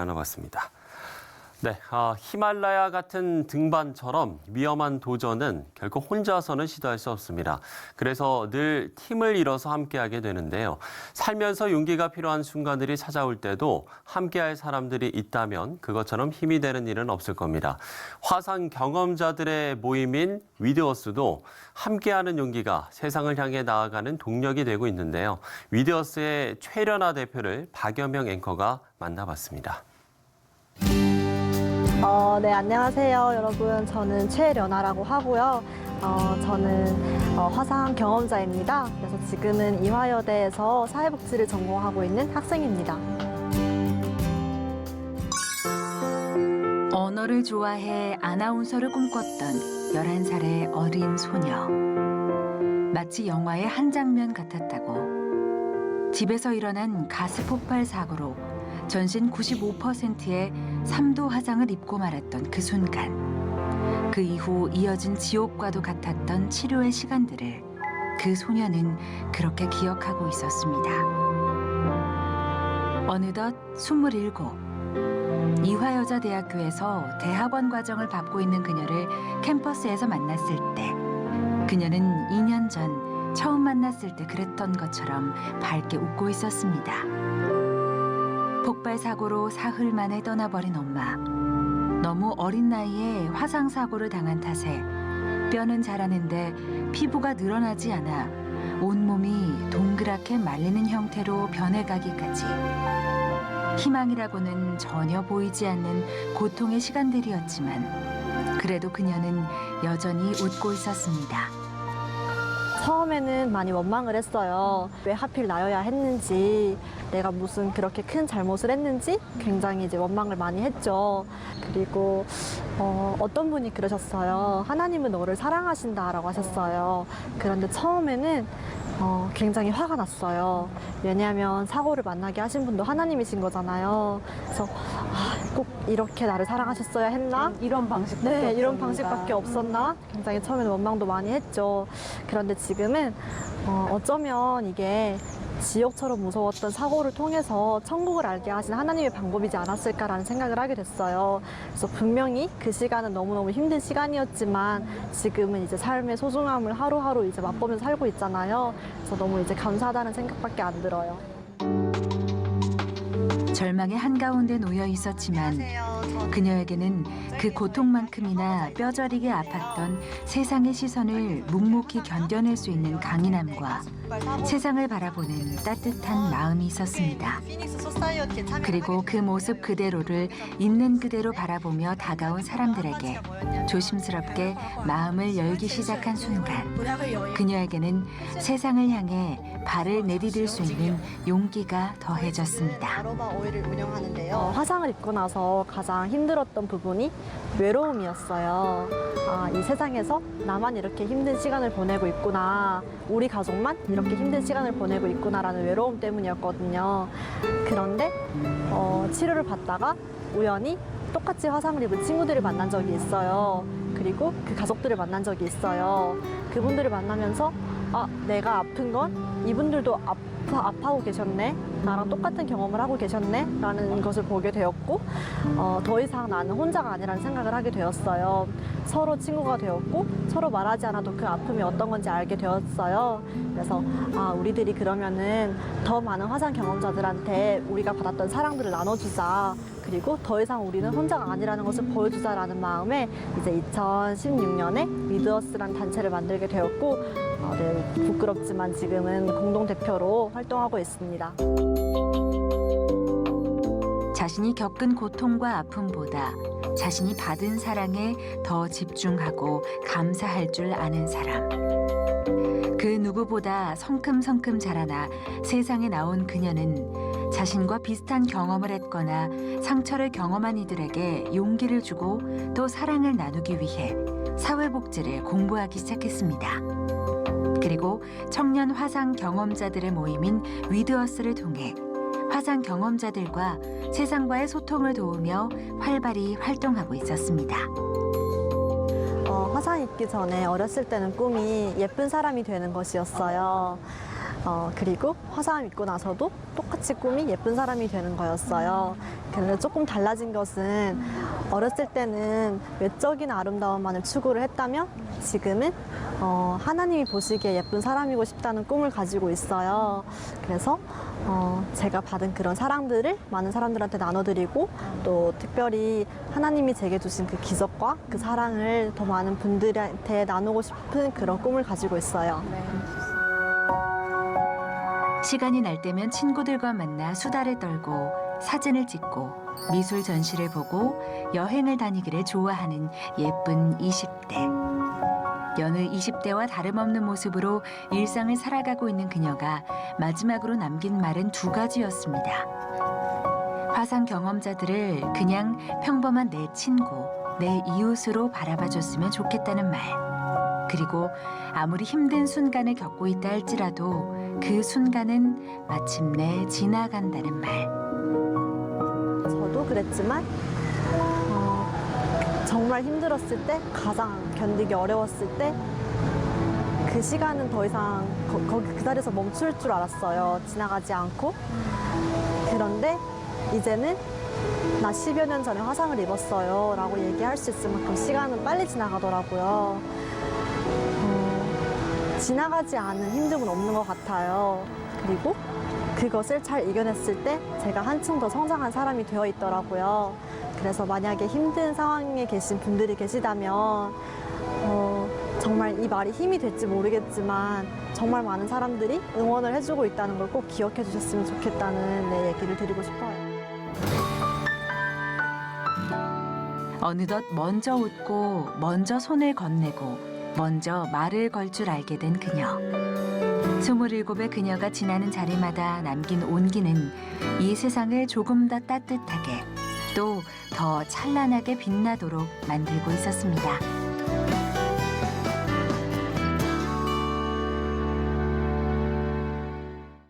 나눠봤습니다. 네, 히말라야 같은 등반처럼 위험한 도전은 결코 혼자서는 시도할 수 없습니다. 그래서 늘 팀을 이뤄서 함께하게 되는데요. 살면서 용기가 필요한 순간들이 찾아올 때도 함께할 사람들이 있다면 그것처럼 힘이 되는 일은 없을 겁니다. 화상 경험자들의 모임인 위드어스도 함께하는 용기가 세상을 향해 나아가는 동력이 되고 있는데요. 위드어스의 최련아 대표를 박여명 앵커가 만나봤습니다. 네, 안녕하세요, 여러분. 저는 최련아라고 하고요. 저는 화상 경험자입니다. 그래서 지금은 이화여대에서 사회복지를 전공하고 있는 학생입니다. 언어를 좋아해 아나운서를 꿈꿨던 11살의 어린 소녀. 마치 영화의 한 장면 같았다고. 집에서 일어난 가스 폭발 사고로 전신 95%의 3도 화상을 입고 말았던 그 순간. 그 이후 이어진 지옥과도 같았던 치료의 시간들을 그 소녀는 그렇게 기억하고 있었습니다. 어느덧 27. 이화여자대학교에서 대학원 과정을 밟고 있는 그녀를 캠퍼스에서 만났을 때 그녀는 2년 전 처음 만났을 때 그랬던 것처럼 밝게 웃고 있었습니다. 폭발 사고로 사흘 만에 떠나버린 엄마. 너무 어린 나이에 화상 사고를 당한 탓에 뼈는 자라는데 피부가 늘어나지 않아 온몸이 동그랗게 말리는 형태로 변해가기까지. 희망이라고는 전혀 보이지 않는 고통의 시간들이었지만 그래도 그녀는 여전히 웃고 있었습니다. 처음에는 많이 원망을 했어요. 왜 하필 나여야 했는지, 내가 무슨 그렇게 큰 잘못을 했는지 굉장히 이제 원망을 많이 했죠. 그리고 어떤 분이 그러셨어요. 하나님은 너를 사랑하신다라고 하셨어요. 그런데 처음에는 굉장히 화가 났어요. 왜냐하면 사고를 만나게 하신 분도 하나님이신 거잖아요. 그래서 꼭 이렇게 나를 사랑하셨어야 했나? 이런 방식밖에 네, 이런 없었는가. 방식밖에 없었나? 굉장히 처음에는 원망도 많이 했죠. 그런데 지금은 어쩌면 이게 지옥처럼 무서웠던 사고를 통해서 천국을 알게 하신 하나님의 방법이지 않았을까라는 생각을 하게 됐어요. 그래서 분명히 그 시간은 너무너무 힘든 시간이었지만 지금은 이제 삶의 소중함을 하루하루 이제 맛보면서 살고 있잖아요. 그래서 너무 이제 감사하다는 생각밖에 안 들어요. 절망의 한가운데 놓여 있었지만 그녀에게는 그 고통만큼이나 뼈저리게 아팠던 세상의 시선을 묵묵히 견뎌낼 수 있는 강인함과 세상을 바라보는 따뜻한 마음이 있었습니다. 그리고 그 모습 그대로를 있는 그대로 바라보며 다가온 사람들에게 조심스럽게 마음을 열기 시작한 순간 그녀에게는 세상을 향해 발을 내디딜 수 있는 용기가 더해졌습니다. 오일을 운영하는데요. 화상을 입고 나서 가장 힘들었던 부분이 외로움이었어요. 이 세상에서 나만 이렇게 힘든 시간을 보내고 있구나. 우리 가족만 이렇게 힘든 시간을 보내고 있구나라는 외로움 때문이었거든요. 그런데 치료를 받다가 우연히 똑같이 화상을 입은 친구들을 만난 적이 있어요. 그리고 그 가족들을 만난 적이 있어요. 그분들을 만나면서 내가 아픈 건 이분들도 아파하고 계셨네. 나랑 똑같은 경험을 하고 계셨네. 라는 것을 보게 되었고 더 이상 나는 혼자가 아니라는 생각을 하게 되었어요. 서로 친구가 되었고 서로 말하지 않아도 그 아픔이 어떤 건지 알게 되었어요. 그래서 우리들이 그러면은 더 많은 화상 경험자들한테 우리가 받았던 사랑들을 나눠주자. 그리고 더 이상 우리는 혼자가 아니라는 것을 보여주자라는 마음에 이제 2016년에 위드어스라는 단체를 만들게 되었고 네, 부끄럽지만 지금은 공동대표로 활동하고 있습니다. 자신이 겪은 고통과 아픔보다 자신이 받은 사랑에 더 집중하고 감사할 줄 아는 사람. 그 누구보다 성큼성큼 자라나 세상에 나온 그녀는 자신과 비슷한 경험을 했거나 상처를 경험한 이들에게 용기를 주고 또 사랑을 나누기 위해 사회복지를 공부하기 시작했습니다. 그리고 청년 화상 경험자들의 모임인 위드어스를 통해 화상 경험자들과 세상과의 소통을 도우며 활발히 활동하고 있었습니다. 화상 입기 전에 어렸을 때는 꿈이 예쁜 사람이 되는 것이었어요. 그리고 화상 입고 나서도 똑같이 꿈이 예쁜 사람이 되는 거였어요. 그런데 조금 달라진 것은 어렸을 때는 외적인 아름다움만을 추구를 했다면 지금은 하나님이 보시기에 예쁜 사람이고 싶다는 꿈을 가지고 있어요. 그래서 제가 받은 그런 사랑들을 많은 사람들한테 나눠드리고 또 특별히 하나님이 제게 주신 그 기적과 그 사랑을 더 많은 분들한테 나누고 싶은 그런 꿈을 가지고 있어요. 시간이 날 때면 친구들과 만나 수다를 떨고 사진을 찍고 미술 전시를 보고 여행을 다니기를 좋아하는 예쁜 20대. 여느 20대와 다름없는 모습으로 일상을 살아가고 있는 그녀가 마지막으로 남긴 말은 두 가지였습니다. 화상 경험자들을 그냥 평범한 내 친구, 내 이웃으로 바라봐줬으면 좋겠다는 말. 그리고 아무리 힘든 순간을 겪고 있다 할지라도 그 순간은 마침내 지나간다는 말. 저도 그랬지만 정말 힘들었을 때, 가장 견디기 어려웠을 때 그 시간은 더 이상 거기 그 자리에서 멈출 줄 알았어요. 지나가지 않고. 그런데 이제는 나 10여 년 전에 화상을 입었어요 라고 얘기할 수 있을 만큼 시간은 빨리 지나가더라고요. 지나가지 않은 힘듦은 없는 것 같아요. 그리고 그것을 잘 이겨냈을 때 제가 한층 더 성장한 사람이 되어 있더라고요. 그래서 만약에 힘든 상황에 계신 분들이 계시다면 정말 이 말이 힘이 될지 모르겠지만 정말 많은 사람들이 응원을 해주고 있다는 걸 꼭 기억해 주셨으면 좋겠다는 얘기를 드리고 싶어요. 어느덧 먼저 웃고 먼저 손을 건네고 먼저 말을 걸 줄 알게 된 그녀. 27의 그녀가 지나는 자리마다 남긴 온기는 이 세상을 조금 더 따뜻하게 또 더 찬란하게 빛나도록 만들고 있었습니다.